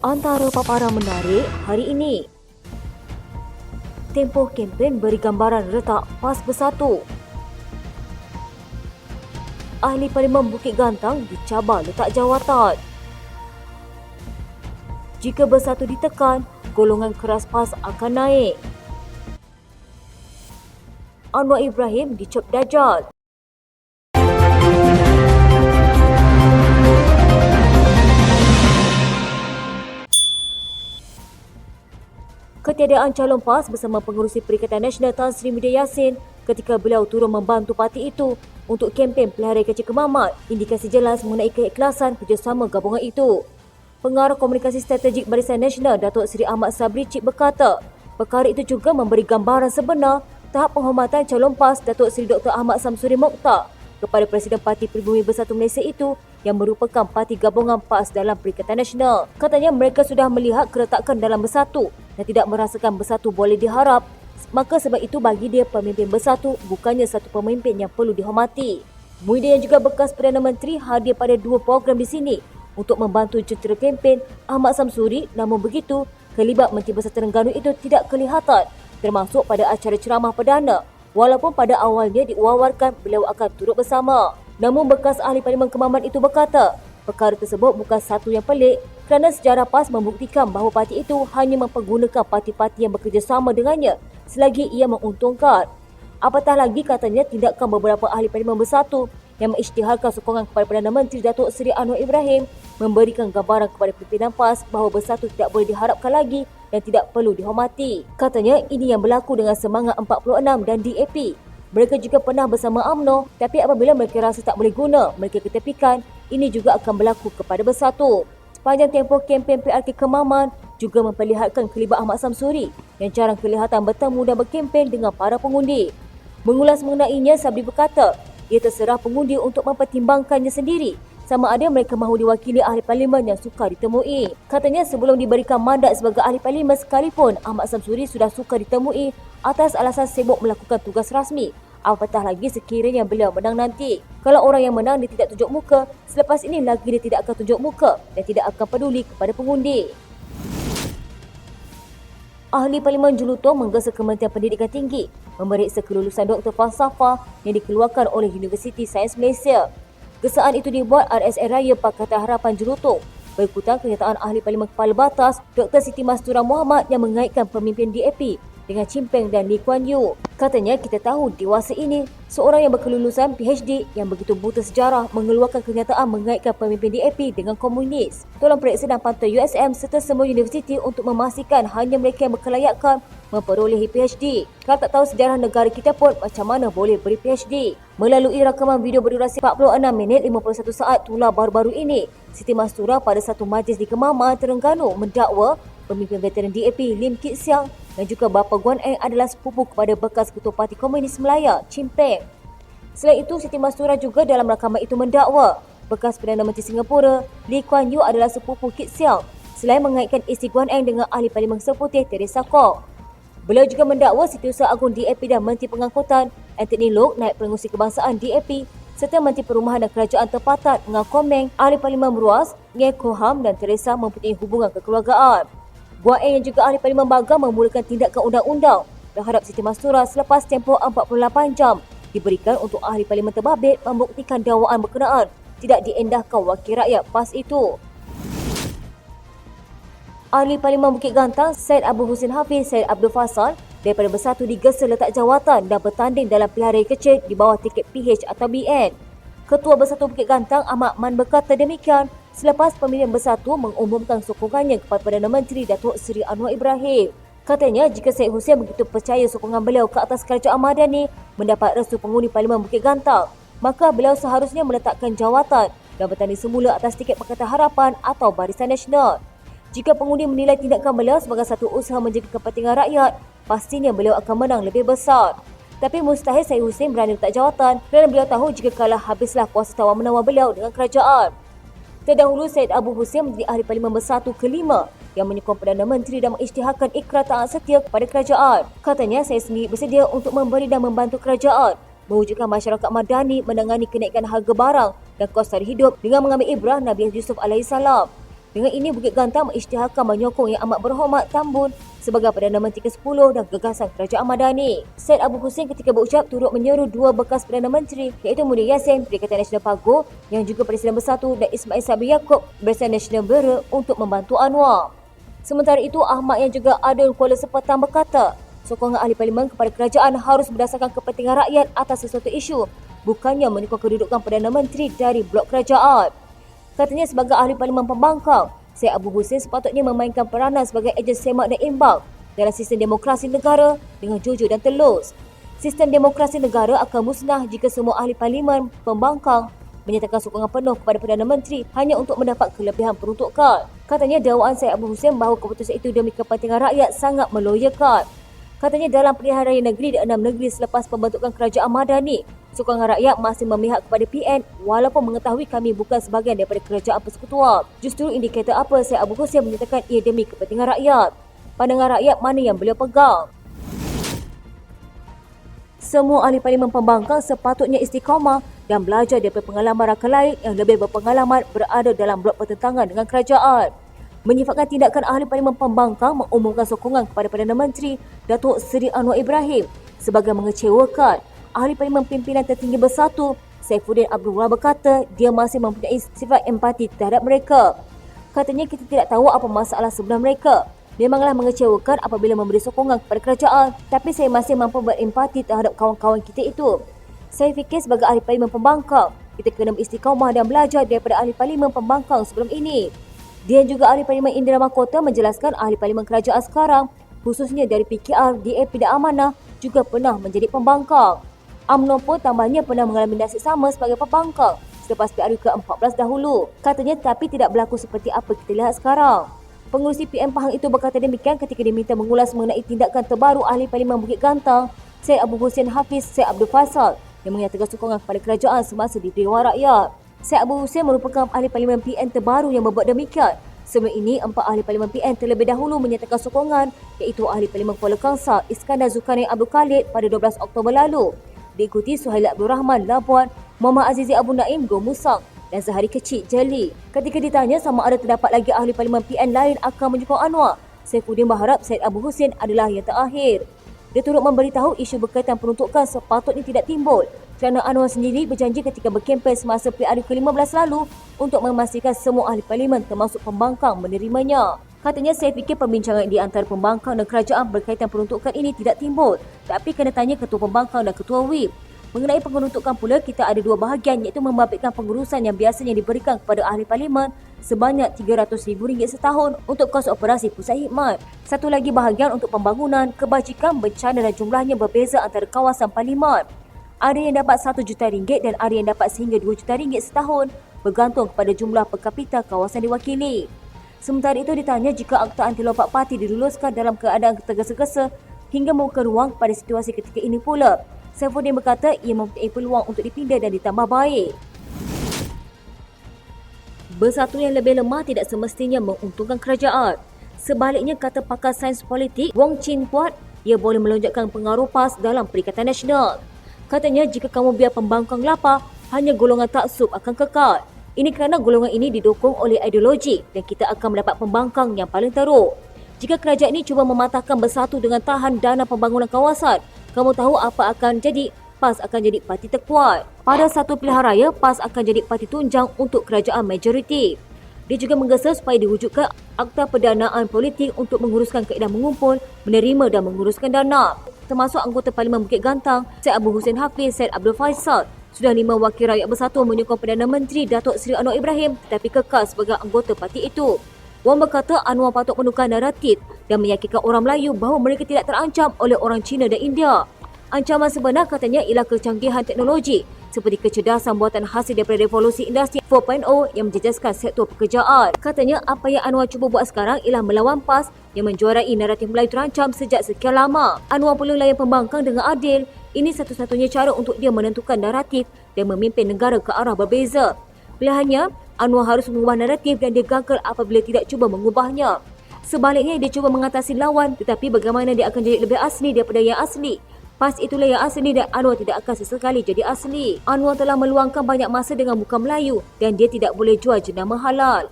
Antara paparan menarik hari ini. Tempoh kempen beri gambaran retak PAS Bersatu. Ahli Parlimen Bukit Gantang dicabar letak jawatan. Jika Bersatu ditekan, golongan keras PAS akan naik. Anwar Ibrahim dicop Dajjal. Ketiadaan calon PAS bersama pengerusi Perikatan Nasional Tan Sri Muhyiddin Yassin ketika beliau turun membantu parti itu untuk kempen pelihara kecil Kemamat, indikasi jelas mengenai keikhlasan kerjasama gabungan itu. Pengarah Komunikasi Strategik Barisan Nasional Datuk Seri Ahmad Sabri Cik berkata, perkara itu juga memberi gambaran sebenar tahap penghormatan calon PAS Datuk Seri Dr. Ahmad Samsuri Mokhtar kepada Presiden Parti Pribumi Bersatu Malaysia itu yang merupakan parti gabungan PAS dalam Perikatan Nasional. Katanya mereka sudah melihat keretakan dalam Bersatu dan tidak merasakan Bersatu boleh diharap. Maka sebab itu bagi dia pemimpin Bersatu bukannya satu pemimpin yang perlu dihormati. Muhyiddin yang juga bekas Perdana Menteri hadir pada dua program di sini untuk membantu jentera kempen Ahmad Samsuri. Namun begitu, kelibat Menteri Besar Terengganu itu tidak kelihatan termasuk pada acara ceramah perdana. Walaupun pada awalnya diwawarkan beliau akan turut bersama. Namun bekas ahli Parlimen Kemaman itu berkata, perkara tersebut bukan satu yang pelik kerana sejarah PAS membuktikan bahawa parti itu hanya mempergunakan parti-parti yang bekerjasama dengannya selagi ia menguntungkan. Apatah lagi katanya tindakan beberapa ahli Parlimen Bersatu yang mengisytiharkan sokongan kepada Perdana Menteri Datuk Seri Anwar Ibrahim memberikan gambaran kepada pimpinan PAS bahawa Bersatu tidak boleh diharapkan lagi dan tidak perlu dihormati. Katanya ini yang berlaku dengan Semangat 46 dan DAP. Mereka juga pernah bersama UMNO, tapi apabila mereka rasa tak boleh guna, mereka ketepikan. Ini juga akan berlaku kepada Bersatu. Sepanjang tempoh kempen PRK Kemaman juga memperlihatkan kelibat Ahmad Samsuri yang jarang kelihatan bertemu dan berkempen dengan para pengundi. Mengulas mengenainya, Sabri berkata, ia terserah pengundi untuk mempertimbangkannya sendiri sama ada mereka mahu diwakili ahli parlimen yang sukar ditemui. Katanya sebelum diberikan mandat sebagai ahli parlimen sekalipun, Ahmad Samsuri sudah sukar ditemui atas alasan sibuk melakukan tugas rasmi. Apatah lagi sekiranya beliau menang nanti. Kalau orang yang menang dia tidak tunjuk muka, selepas ini lagi dia tidak akan tunjuk muka dan tidak akan peduli kepada pengundi. Ahli Parlimen Jelutong menggesa Kementerian Pendidikan Tinggi memeriksa kelulusan Doktor Falsafah yang dikeluarkan oleh Universiti Sains Malaysia. Gesaan itu dibuat RSN Raya Pakatan Harapan Jelutong berikutan kenyataan Ahli Parlimen Kepala Batas Dr. Siti Mastura Muhammad yang mengaitkan pemimpin DAP dengan Chin Peng dan Lee Kuan Yew. Katanya kita tahu dewasa ini seorang yang berkelulusan PhD yang begitu buta sejarah mengeluarkan kenyataan mengaitkan pemimpin DAP dengan komunis. Tolong periksa dan pantau USM serta semua universiti untuk memastikan hanya mereka yang berkelayakan memperolehi PhD. Kalau tak tahu sejarah negara kita pun macam mana boleh beri PhD. Melalui rakaman video berdurasi 46 minit 51 saat tular baru-baru ini, Siti Mastura pada satu majlis di Kemaman, Terengganu mendakwa pemimpin veteran DAP Lim Kit Siang dan juga bapa Guan Eng adalah sepupu kepada bekas Ketua Parti Komunis Melaya, Chin Peng. Selain itu, Siti Mastura juga dalam rakaman itu mendakwa bekas Perdana Menteri Singapura Lee Kuan Yew adalah sepupu Kit Siang selain mengaitkan isteri Guan Eng dengan ahli Parlimen Seputih Teresa Kok. Beliau juga mendakwa Setiausaha Agung DAP dan Menteri Pengangkutan Anthony Loke, Naib Pengerusi Kebangsaan DAP serta Menteri Perumahan dan Kerajaan Tempatan Ngah Komeng, Ahli Parlimen Meruas, Ngeh Koham dan Teresa mempunyai hubungan kekeluargaan. Guan Eng yang juga Ahli Parlimen Baga memulakan tindakan undang-undang terhadap Siti Mastura selepas tempoh 48 jam diberikan untuk Ahli Parlimen terbabit membuktikan dakwaan berkenaan tidak diendahkan wakil rakyat PAS itu. Ahli Parlimen Bukit Gantang Syed Abu Husin Hafiz Syed Abdul Fasal daripada Bersatu digesa letak jawatan dan bertanding dalam pilihan raya kecil di bawah tiket PH atau BN. Ketua Bersatu Bukit Gantang Ahmad Man berkata demikian selepas pemilihan Bersatu mengumumkan sokongannya kepada Perdana Menteri Datuk Seri Anwar Ibrahim. Katanya jika Syed Hussein begitu percaya sokongan beliau ke atas Kerajaan Madani mendapat restu pengundi Parlimen Bukit Gantang, maka beliau seharusnya meletakkan jawatan dan bertanding semula atas tiket Pakatan Harapan atau Barisan Nasional. Jika pengundi menilai tindakan beliau sebagai satu usaha menjaga kepentingan rakyat, pastinya beliau akan menang lebih besar. Tapi mustahil Syed Hussein berani letak jawatan kerana beliau tahu jika kalah habislah kuasa tawar-menawar beliau dengan kerajaan. Terdahulu Syed Abu Husin menjadi Ahli Parlimen Bersatu kelima yang menyokong Perdana Menteri dan mengisytiharkan ikrar taat setia kepada kerajaan. Katanya saya sendiri bersedia untuk memberi dan membantu kerajaan mewujudkan masyarakat madani menangani kenaikan harga barang dan kos tarikh hidup dengan mengambil ibrah Nabi Yusuf alaihissalam. Dengan ini, Bukit Gantang mengisytiharkan menyokong Yang Amat Berhormat Tan Bun sebagai Perdana Menteri ke-10 dan gagasan Kerajaan Madani. Syed Abu Hussein ketika berucap turut menyeru dua bekas Perdana Menteri iaitu Muhyiddin Yassin, Perikatan Nasional PAGO yang juga Presiden Bersatu dan Ismail Sabri Yaakob, Presiden Nasional Bureau untuk membantu Anwar. Sementara itu, Ahmad yang juga ada Kuala Sepatang berkata, sokongan ahli parlimen kepada kerajaan harus berdasarkan kepentingan rakyat atas sesuatu isu, bukannya menyokong kedudukan Perdana Menteri dari blok kerajaan. Katanya sebagai ahli parlimen pembangkang, Syed Abu Hussein sepatutnya memainkan peranan sebagai ejen semak dan imbang dalam sistem demokrasi negara dengan jujur dan telus. Sistem demokrasi negara akan musnah jika semua ahli parlimen pembangkang menyatakan sokongan penuh kepada Perdana Menteri hanya untuk mendapat kelebihan peruntukan. Katanya dakwaan Syed Abu Hussein bahawa keputusan itu demi kepentingan rakyat sangat meloyakan. Katanya dalam pilihan raya negeri di 6 negeri selepas pembentukan kerajaan Madani, sokongan rakyat masih memihak kepada PN walaupun mengetahui kami bukan sebahagian daripada kerajaan persekutuan. Justru indikator apa Syed Abu Hussein menyatakan ia demi kepentingan rakyat? Pandangan rakyat mana yang beliau pegang? Semua ahli parlimen pembangkang sepatutnya istiqamah dan belajar daripada pengalaman rakan lain yang lebih berpengalaman berada dalam blok pertentangan dengan kerajaan. Menyifatkan tindakan ahli parlimen pembangkang mengumumkan sokongan kepada Perdana Menteri Datuk Seri Anwar Ibrahim sebagai mengecewakan. Ahli parlimen pimpinan tertinggi Bersatu, Saifuddin Abdul Wahab berkata dia masih mempunyai sifat empati terhadap mereka. Katanya kita tidak tahu apa masalah sebenar mereka. Memanglah mengecewakan apabila memberi sokongan kepada kerajaan, tapi saya masih mampu berempati terhadap kawan-kawan kita itu. Saya fikir sebagai ahli parlimen pembangkang, kita kena beristiqamah dan belajar daripada ahli parlimen pembangkang sebelum ini. Dia juga ahli parlimen Indra Mahkota menjelaskan ahli parlimen kerajaan sekarang, khususnya dari PKR, DAP dan Amanah juga pernah menjadi pembangkang. UMNO pun tambahnya pernah mengalami nasib sama sebagai pembangkang selepas PRU ke-14 dahulu. Katanya tapi tidak berlaku seperti apa kita lihat sekarang. Pengurusi PM Pahang itu berkata demikian ketika diminta mengulas mengenai tindakan terbaru ahli parlimen Bukit Gantang, Syed Abu Hussein Hafiz Syed Abdul Faisal yang menyatakan sokongan kepada kerajaan semasa di Dewan Rakyat. Syed Abu Hussein merupakan ahli parlimen PN terbaru yang membuat demikian. Sebelum ini, 4 ahli parlimen PN terlebih dahulu menyatakan sokongan iaitu ahli parlimen Kuala Kangsar Iskandar Zulkarnain Abdul Khalid pada 12 Oktober lalu. Diikuti Suhail Abdul Rahman Labuan, Muhammad Azizi Abu Naim Gomusang dan Zahari Kecil Jeli. Ketika ditanya sama ada terdapat lagi ahli parlimen PN lain akan menyokong Anwar, Saifuddin berharap Syed Abu Hussein adalah yang terakhir. Dia turut memberitahu isu berkaitan peruntukan sepatutnya tidak timbul kerana Anwar sendiri berjanji ketika berkempen semasa PRU ke-15 lalu untuk memastikan semua ahli parlimen termasuk pembangkang menerimanya. Katanya, saya fikir perbincangan di antara pembangkang dan kerajaan berkaitan peruntukan ini tidak timbul, tapi kena tanya ketua pembangkang dan ketua WIP. Mengenai pengeruntukan pula, kita ada dua bahagian iaitu membabitkan pengurusan yang biasanya diberikan kepada ahli parlimen sebanyak RM300,000 setahun untuk kos operasi pusat khidmat. Satu lagi bahagian untuk pembangunan, kebajikan, bencana dan jumlahnya berbeza antara kawasan parlimen. Ada yang dapat RM1 juta dan ada yang dapat sehingga RM2 juta setahun bergantung kepada jumlah per kapita kawasan diwakili. Sementara itu ditanya jika Akta Anti Lompat Parti diluluskan dalam keadaan tergesa-gesa hingga membuka ruang pada situasi ketika ini pula. Saifuddin berkata ia mempunyai peluang untuk dipindah dan ditambah baik. Bersatu yang lebih lemah tidak semestinya menguntungkan kerajaan. Sebaliknya, kata pakar sains politik Wong Chin Puat, ia boleh melonjakkan pengaruh PAS dalam Perikatan Nasional. Katanya jika kamu biar pembangkang lapar, hanya golongan taksub akan kekal. Ini kerana golongan ini didukung oleh ideologi dan kita akan mendapat pembangkang yang paling teruk. Jika kerajaan ini cuba mematahkan Bersatu dengan tahan dana pembangunan kawasan, kamu tahu apa akan jadi? PAS akan jadi parti terkuat. Pada satu pilihan raya, PAS akan jadi parti tunjang untuk kerajaan majoriti. Dia juga menggesa supaya diwujudkan Akta Pendanaan Politik untuk menguruskan kaedah mengumpul, menerima dan menguruskan dana. Termasuk anggota Parlimen Bukit Gantang, Syed Abu Hussein Hafiz Syed Abdul Faisal. Sudah 5 wakil rakyat Bersatu menyokong Perdana Menteri Datuk Seri Anwar Ibrahim tetapi kekal sebagai anggota parti itu. Wong berkata Anwar patut menukar naratif dan meyakinkan orang Melayu bahawa mereka tidak terancam oleh orang Cina dan India. Ancaman sebenar katanya ialah kecanggihan teknologi seperti kecerdasan buatan hasil daripada revolusi industri 4.0 yang menjejaskan sektor pekerjaan. Katanya apa yang Anwar cuba buat sekarang ialah melawan PAS yang menjuarai naratif Melayu terancam sejak sekian lama. Anwar perlu layan pembangkang dengan adil. Ini satu-satunya cara untuk dia menentukan naratif dan memimpin negara ke arah berbeza. Pilihannya, Anwar harus mengubah naratif dan dia gagal apabila tidak cuba mengubahnya. Sebaliknya, dia cuba mengatasi lawan tetapi bagaimana dia akan jadi lebih asli daripada yang asli. PAS itulah yang asli dan Anwar tidak akan sesekali jadi asli. Anwar telah meluangkan banyak masa dengan muka Melayu dan dia tidak boleh jual jenama halal.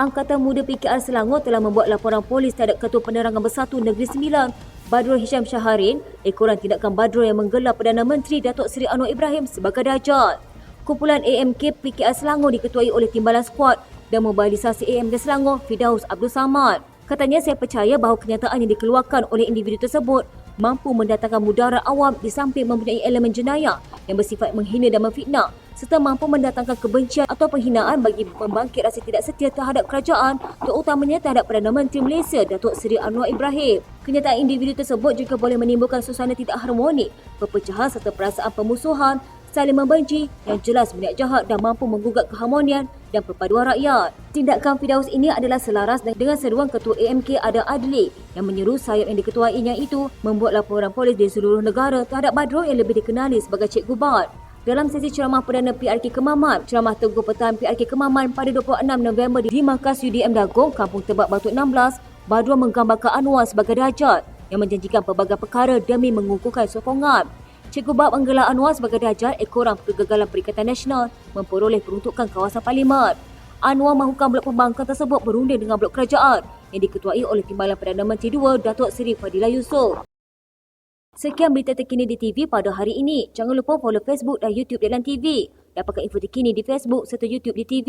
Angkatan Muda PKR Selangor telah membuat laporan polis terhadap Ketua Penerangan Bersatu Negeri Sembilan, Badrul Hisham Syaharin, ekoran tindakan Badrul yang menggelar Perdana Menteri Datuk Seri Anwar Ibrahim sebagai Dajjal. Kumpulan AMK PKR Selangor diketuai oleh Timbalan Skuad dan Mobilisasi AMK Selangor, Firdaus Abdul Samad. Katanya, saya percaya bahawa kenyataan yang dikeluarkan oleh individu tersebut mampu mendatangkan mudarat awam di samping mempunyai elemen jenayah yang bersifat menghina dan memfitnah serta mampu mendatangkan kebencian atau penghinaan bagi membangkit rasa tidak setia terhadap kerajaan, terutamanya terhadap Perdana Menteri Malaysia Datuk Seri Anwar Ibrahim. Kenyataan individu tersebut juga boleh menimbulkan suasana tidak harmonik, perpecahan serta perasaan pemusuhan, saling membenci yang jelas berniat jahat dan mampu menggugat keharmonian dan perpaduan rakyat. Tindakan Firdaus ini adalah selaras dengan seruan Ketua AMK Adam Adli yang menyeru sayap yang diketuainya itu membuat laporan polis di seluruh negara terhadap Badrul yang lebih dikenali sebagai Cikgu Bad. Dalam sesi ceramah Perdana PRK Kemaman, ceramah Teguh Pertahanan PRK Kemaman pada 26 November di Markas UDM Dagong, Kampung Tebak Batu 16, Badrul menggambarkan Anwar sebagai Dajjal yang menjanjikan pelbagai perkara demi mengukuhkan sokongan. Cikgu Bab menggelar Anwar sebagai Dajjal ekoran kegagalan Perikatan Nasional memperoleh peruntukan kawasan Parlimen. Anwar mahukan blok pembangkang tersebut berunding dengan blok kerajaan yang diketuai oleh Timbalan Perdana Menteri II Datuk Seri Fadilah Yusof. Sekian berita terkini di TV pada hari ini. Jangan lupa follow Facebook dan YouTube Deadline TV. Dapatkan info terkini di Facebook serta YouTube di TV.